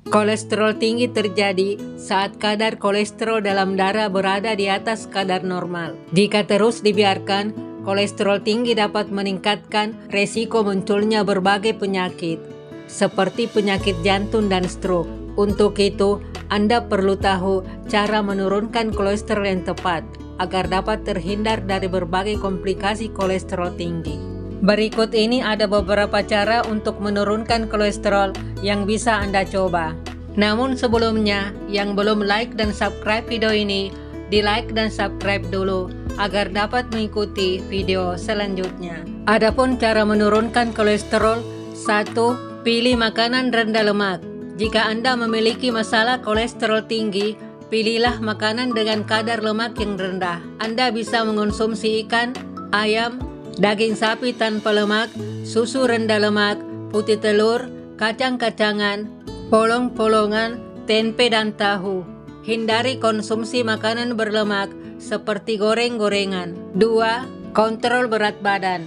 Kolesterol tinggi terjadi saat kadar kolesterol dalam darah berada di atas kadar normal. Jika terus dibiarkan, kolesterol tinggi dapat meningkatkan resiko munculnya berbagai penyakit, seperti penyakit jantung dan stroke. Untuk itu, Anda perlu tahu cara menurunkan kolesterol yang tepat agar dapat terhindar dari berbagai komplikasi kolesterol tinggi. Berikut ini ada beberapa cara untuk menurunkan kolesterol yang bisa Anda coba. Namun sebelumnya, yang belum like dan subscribe video ini, di like dan subscribe dulu agar dapat mengikuti video selanjutnya. Adapun cara menurunkan kolesterol: 1. Pilih makanan rendah lemak. Jika Anda memiliki masalah kolesterol tinggi, pilihlah makanan dengan kadar lemak yang rendah. Anda bisa mengonsumsi ikan, ayam, daging sapi tanpa lemak, susu rendah lemak, putih telur, kacang-kacangan, polong-polongan, tempe dan tahu. Hindari konsumsi makanan berlemak seperti goreng-gorengan. 2. Kontrol berat badan.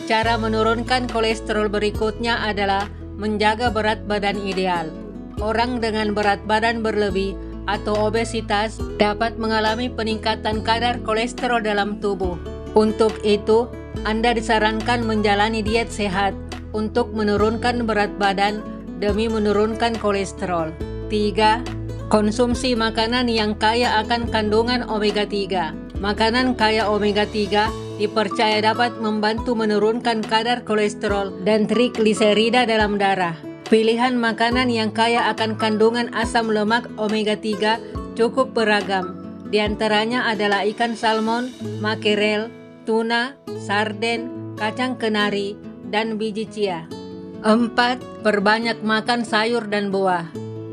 Cara menurunkan kolesterol berikutnya adalah menjaga berat badan ideal. Orang dengan berat badan berlebih atau obesitas dapat mengalami peningkatan kadar kolesterol dalam tubuh. Untuk itu, Anda disarankan menjalani diet sehat untuk menurunkan berat badan demi menurunkan kolesterol. 3. Konsumsi makanan yang kaya akan kandungan omega 3. Makanan kaya omega 3 dipercaya dapat membantu menurunkan kadar kolesterol dan trigliserida dalam darah. Pilihan makanan yang kaya akan kandungan asam lemak omega 3 cukup beragam. Di antaranya adalah ikan salmon, makrel, tuna, sarden, kacang kenari, dan biji chia. 4. Perbanyak makan sayur dan buah.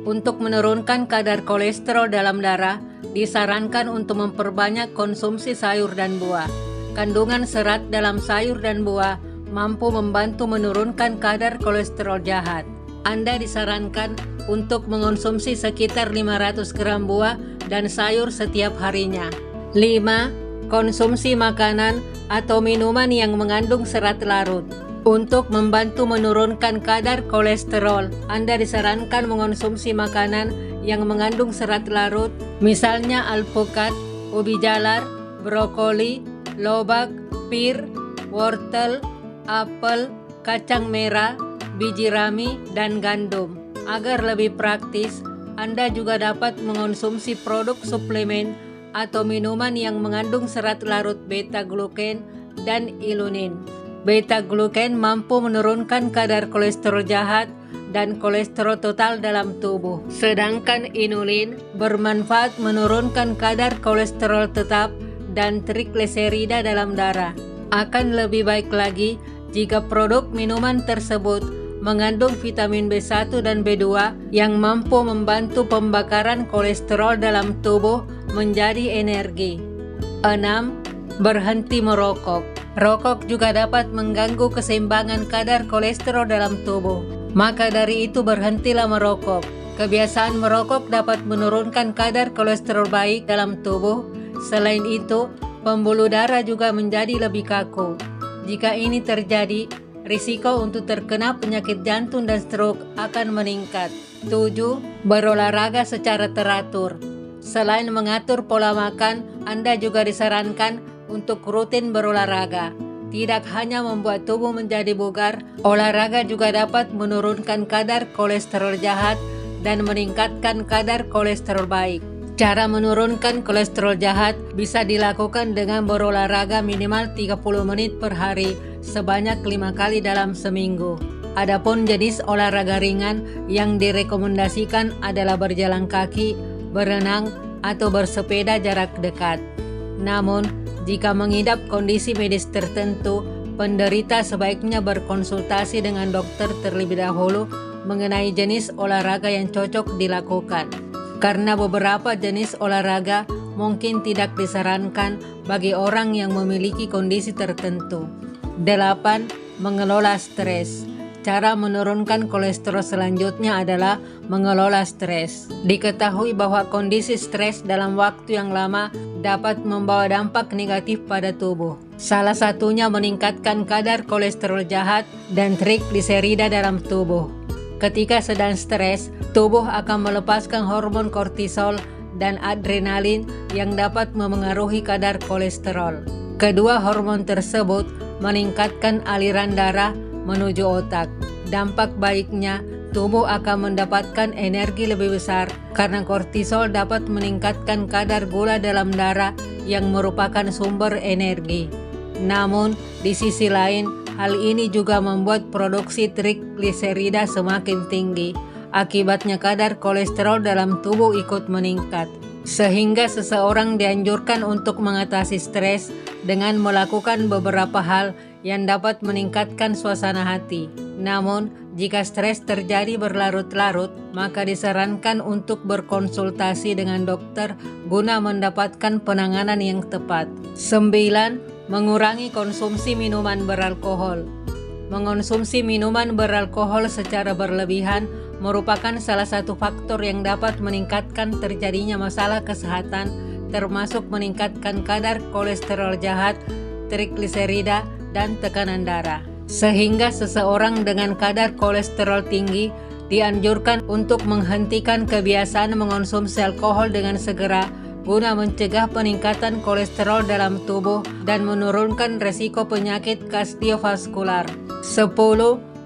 Untuk menurunkan kadar kolesterol dalam darah, disarankan untuk memperbanyak konsumsi sayur dan buah. Kandungan serat dalam sayur dan buah mampu membantu menurunkan kadar kolesterol jahat. Anda disarankan untuk mengonsumsi sekitar 500 gram buah dan sayur setiap harinya. 5. Konsumsi makanan atau minuman yang mengandung serat larut. Untuk membantu menurunkan kadar kolesterol, Anda disarankan mengonsumsi makanan yang mengandung serat larut, misalnya alpukat, ubi jalar, brokoli, lobak, pir, wortel, apel, kacang merah, biji rami, dan gandum. Agar lebih praktis, Anda juga dapat mengonsumsi produk suplemen atau minuman yang mengandung serat larut beta-gluken dan ilunin. Beta-gluken mampu menurunkan kadar kolesterol jahat dan kolesterol total dalam tubuh. Sedangkan inulin bermanfaat menurunkan kadar kolesterol tetap dan trigliserida dalam darah. Akan lebih baik lagi jika produk minuman tersebut mengandung vitamin B1 dan B2 yang mampu membantu pembakaran kolesterol dalam tubuh menjadi energi. 6. Berhenti merokok. Rokok juga dapat mengganggu keseimbangan kadar kolesterol dalam tubuh. Maka dari itu berhentilah merokok. Kebiasaan merokok dapat menurunkan kadar kolesterol baik dalam tubuh. Selain itu, pembuluh darah juga menjadi lebih kaku. Jika ini terjadi, risiko untuk terkena penyakit jantung dan stroke akan meningkat. 7. Berolahraga secara teratur. Selain mengatur pola makan, Anda juga disarankan untuk rutin berolahraga. Tidak hanya membuat tubuh menjadi bugar, olahraga juga dapat menurunkan kadar kolesterol jahat dan meningkatkan kadar kolesterol baik. Cara menurunkan kolesterol jahat bisa dilakukan dengan berolahraga minimal 30 menit per hari sebanyak 5 kali dalam seminggu. Adapun jenis olahraga ringan yang direkomendasikan adalah berjalan kaki, berenang, atau bersepeda jarak dekat. Namun, jika mengidap kondisi medis tertentu, penderita sebaiknya berkonsultasi dengan dokter terlebih dahulu mengenai jenis olahraga yang cocok dilakukan. Karena beberapa jenis olahraga mungkin tidak disarankan bagi orang yang memiliki kondisi tertentu. 8. Mengelola stres. Cara menurunkan kolesterol selanjutnya adalah mengelola stres. Diketahui bahwa kondisi stres dalam waktu yang lama dapat membawa dampak negatif pada tubuh. Salah satunya meningkatkan kadar kolesterol jahat dan trigliserida dalam tubuh. Ketika sedang stres, tubuh akan melepaskan hormon kortisol dan adrenalin yang dapat memengaruhi kadar kolesterol. Kedua hormon tersebut meningkatkan aliran darah menuju otak. Dampak baiknya, tubuh akan mendapatkan energi lebih besar karena kortisol dapat meningkatkan kadar gula dalam darah yang merupakan sumber energi. Namun, di sisi lain, hal ini juga membuat produksi trigliserida semakin tinggi. Akibatnya kadar kolesterol dalam tubuh ikut meningkat. Sehingga seseorang dianjurkan untuk mengatasi stres dengan melakukan beberapa hal yang dapat meningkatkan suasana hati. Namun, jika stres terjadi berlarut-larut, maka disarankan untuk berkonsultasi dengan dokter guna mendapatkan penanganan yang tepat. 9. Mengurangi konsumsi minuman beralkohol. Mengonsumsi minuman beralkohol secara berlebihan merupakan salah satu faktor yang dapat meningkatkan terjadinya masalah kesehatan, termasuk meningkatkan kadar kolesterol jahat, trigliserida, dan tekanan darah. Sehingga seseorang dengan kadar kolesterol tinggi dianjurkan untuk menghentikan kebiasaan mengonsumsi alkohol dengan segera guna mencegah peningkatan kolesterol dalam tubuh dan menurunkan resiko penyakit kardiovaskular. 10.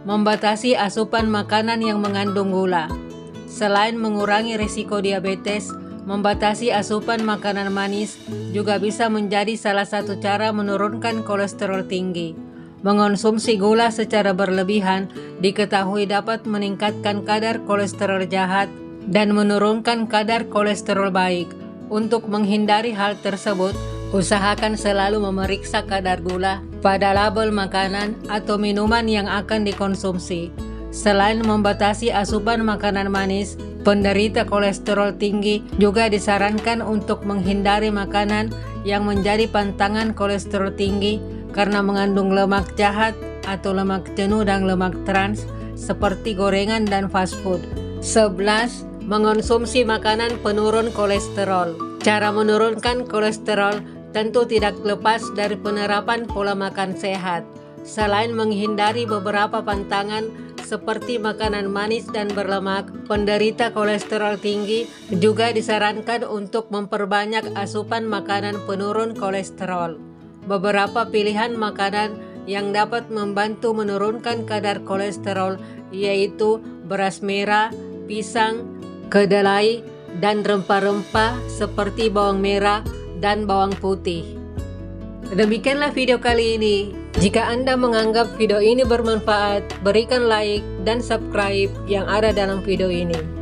Membatasi asupan makanan yang mengandung gula. Selain mengurangi risiko diabetes, membatasi asupan makanan manis juga bisa menjadi salah satu cara menurunkan kolesterol tinggi. Mengonsumsi gula secara berlebihan diketahui dapat meningkatkan kadar kolesterol jahat dan menurunkan kadar kolesterol baik. Untuk menghindari hal tersebut, usahakan selalu memeriksa kadar gula pada label makanan atau minuman yang akan dikonsumsi. Selain membatasi asupan makanan manis, penderita kolesterol tinggi juga disarankan untuk menghindari makanan yang menjadi pantangan kolesterol tinggi karena mengandung lemak jahat atau lemak jenuh dan lemak trans seperti gorengan dan fast food. 11. Mengonsumsi makanan penurun kolesterol. Cara menurunkan kolesterol tentu tidak lepas dari penerapan pola makan sehat. Selain menghindari beberapa pantangan seperti makanan manis dan berlemak, penderita kolesterol tinggi juga disarankan untuk memperbanyak asupan makanan penurun kolesterol. Beberapa pilihan makanan yang dapat membantu menurunkan kadar kolesterol yaitu beras merah, pisang, kedelai, dan rempah-rempah seperti bawang merah dan bawang putih. Demikianlah video kali ini. Jika Anda menganggap video ini bermanfaat, berikan like dan subscribe yang ada dalam video ini.